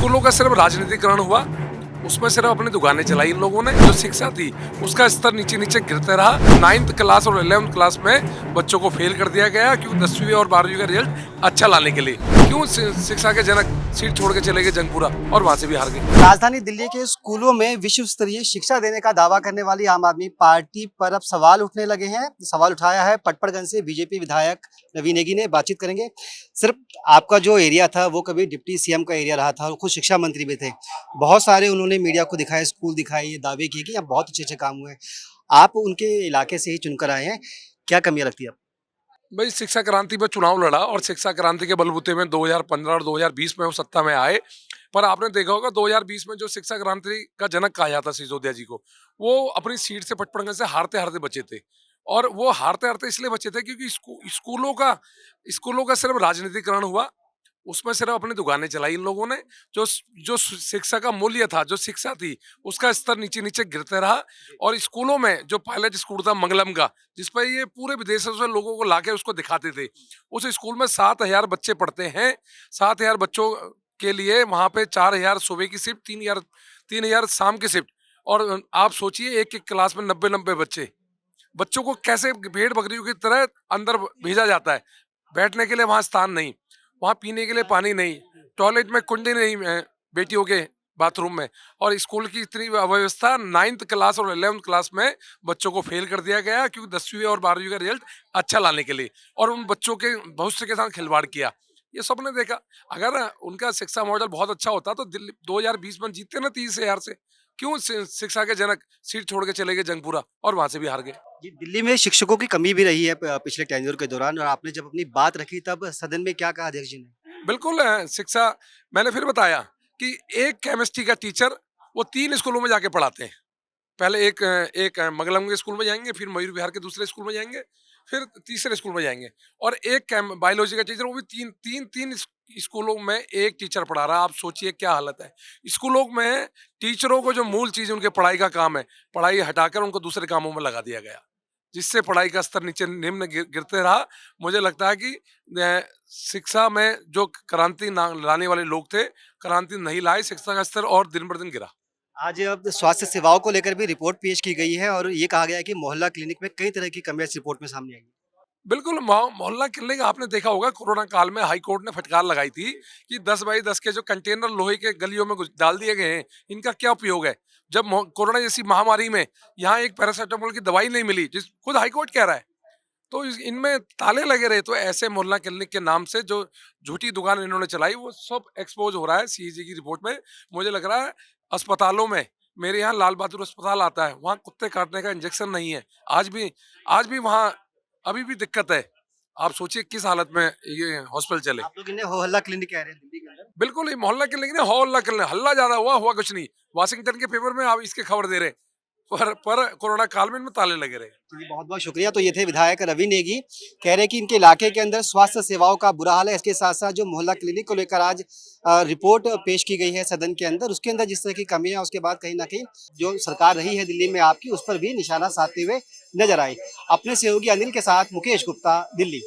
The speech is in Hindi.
स्कूलों का सिर्फ राजनीतिकरण हुआ, उसमें सिर्फ अपनी दुकानें चलाई इन लोगों ने। जो शिक्षा थी उसका स्तर नीचे नीचे गिरते रहा। 9th क्लास और 11th क्लास में बच्चों को फेल कर दिया गया। क्यों? 10वीं और 12वीं का रिजल्ट अच्छा लाने के लिए। क्यों? शिक्षा के जनक सीट छोड़ के चले गए जंगपुरा और वहां से भी हार गए। राजधानी दिल्ली के स्कूलों में विश्व स्तरीय शिक्षा देने का दावा करने वाली आम आदमी पार्टी पर अब सवाल उठने लगे हैं। सवाल उठाया है पटपड़गंज से बीजेपी विधायक नवीन नेगी ने। बातचीत करेंगे। सिर्फ आपका जो एरिया था वो कभी डिप्टी सीएम का एरिया रहा था और खुद शिक्षा मंत्री भी थे। बहुत सारे उन्होंने मीडिया को दिखाए, स्कूल दिखाए, ये दावे किए कि यहाँ बहुत अच्छे अच्छे काम हुए हैं। आप उनके इलाके से ही चुनकर आए हैं, क्या कमियां लगती है आपको? भाई, शिक्षा क्रांति में चुनाव लड़ा और शिक्षा क्रांति के बलबूते में 2015 और 2020 में वो सत्ता में आए। पर आपने देखा होगा 2020 में जो शिक्षा क्रांति का जनक कहा जाता सिसोदिया जी को, वो अपनी सीट से पटपड़गंज से हारते हारते बचे थे। और वो हारते हारते इसलिए बचे थे क्योंकि स्कूलों का सिर्फ राजनीतिकरण हुआ, उसमें सिर्फ अपनी दुकानें चलाई इन लोगों ने। जो जो शिक्षा का मूल्य था, जो शिक्षा थी, उसका स्तर नीचे नीचे गिरते रहा। और स्कूलों में जो पायलट स्कूल था मंगलम का, जिस पर ये पूरे विदेशों से लोगों को लाके उसको दिखाते थे, उस स्कूल में 7,000 बच्चे पढ़ते हैं। 7,000 बच्चों के लिए वहां पे 4,000 सुबह की शिफ्ट, 3,000 शाम की शिफ्ट। और आप सोचिए एक एक क्लास में 90-90 बच्चों को कैसे भेड़ बकरियों की तरह अंदर भेजा जाता है। बैठने के लिए वहां स्थान नहीं, वहां पीने के लिए पानी नहीं, टॉयलेट में कुंडी नहीं है बेटियों के बाथरूम में। और स्कूल की इतनी अव्यवस्था, 9th क्लास और 11th क्लास में बच्चों को फेल कर दिया गया क्योंकि 10वीं और 12वीं का रिजल्ट अच्छा लाने के लिए। और उन बच्चों के भविष्य के साथ खिलवाड़ किया, ये सबने देखा। अगर उनका शिक्षा मॉडल बहुत अच्छा होता तो दिल्ली 2020 में जीतते ना 30,000 से। क्यों? शिक्षा के जनक सीट छोड़ के चले गए जंगपुरा और वहां से भी हार गए। जी, दिल्ली में शिक्षकों की कमी भी रही है पिछले टेन्योर के दौरान, और आपने जब अपनी बात रखी तब सदन में क्या कहा अध्यक्ष जी ने? बिल्कुल शिक्षा, मैंने फिर बताया कि एक केमिस्ट्री का टीचर वो 3 स्कूलों में जाके पढ़ाते हैं। पहले एक मंगलम के स्कूल में जाएंगे, फिर मयूर विहार के दूसरे स्कूल में जाएंगे, फिर तीसरे स्कूल में जाएंगे। और एक बायोलॉजी का टीचर, वो भी तीन स्कूलों में एक टीचर पढ़ा रहा है। आप सोचिए क्या हालत है। स्कूलों में टीचरों को जो मूल चीज उनके पढ़ाई का काम है, पढ़ाई हटाकर उनको दूसरे कामों में लगा दिया गया, जिससे पढ़ाई का स्तर नीचे निम्न गिरते रहा। मुझे लगता है कि शिक्षा में जो क्रांति लाने वाले लोग थे, क्रांति नहीं लाए, शिक्षा का स्तर और दिन ब दिन गिरा। आज अब स्वास्थ्य सेवाओं को लेकर भी रिपोर्ट पेश की गई है और ये कहा गया है कि मोहल्ला क्लिनिक में कई तरह की कमियां इस रिपोर्ट में सामने आई हैं। बिल्कुल, मोहल्ला क्लिनिक आपने देखा होगा, कोरोना काल में हाई कोर्ट ने फटकार लगाई थी कि 10 बाई 10 के जो कंटेनर लोहे के गलियों में डाल दिए गए हैं, इनका क्या उपयोग है? जब कोरोना जैसी महामारी में यहाँ एक पैरासिटामोल की दवाई नहीं मिली, जिस खुद हाई कोर्ट कह रहा है, तो इनमें ताले लगे रहे। तो ऐसे मोहल्ला क्लिनिक के नाम से जो झूठी दुकान इन्होंने चलाई, वो सब एक्सपोज हो रहा है सीएजी की रिपोर्ट में। मुझे लग रहा है अस्पतालों में, मेरे यहाँ लाल बहादुर अस्पताल आता है, वहाँ कुत्ते काटने का इंजेक्शन नहीं है। आज भी वहाँ अभी भी दिक्कत है। आप सोचिए किस हालत में ये हॉस्पिटल चले। आप लोग इन्हें मोहल्ला क्लिनिक कह रहे हैं दिल्ली के अंदर। बिल्कुल, ये मोहल्ला क्लिनिक ने हॉल्ला क्लिनिक, हल्ला ज्यादा हुआ कुछ नहीं। वाशिंगटन के पेपर में आप इसके खबर दे रहे, पर कोरोना काल में इनमें ताले लगे रहे। तो जी, बहुत बहुत शुक्रिया। तो ये थे विधायक रवि नेगी, कह रहे हैं कि इनके इलाके के अंदर स्वास्थ्य सेवाओं का बुरा हाल है। इसके साथ साथ जो मोहल्ला क्लिनिक को लेकर आज रिपोर्ट पेश की गई है सदन के अंदर, उसके अंदर जिस तरह की कमी है, उसके बाद कहीं ना कहीं जो सरकार रही है दिल्ली में आपकी, उस पर भी निशाना साधते हुए नजर आए। अपने सहयोगी अनिल के साथ मुकेश गुप्ता, दिल्ली।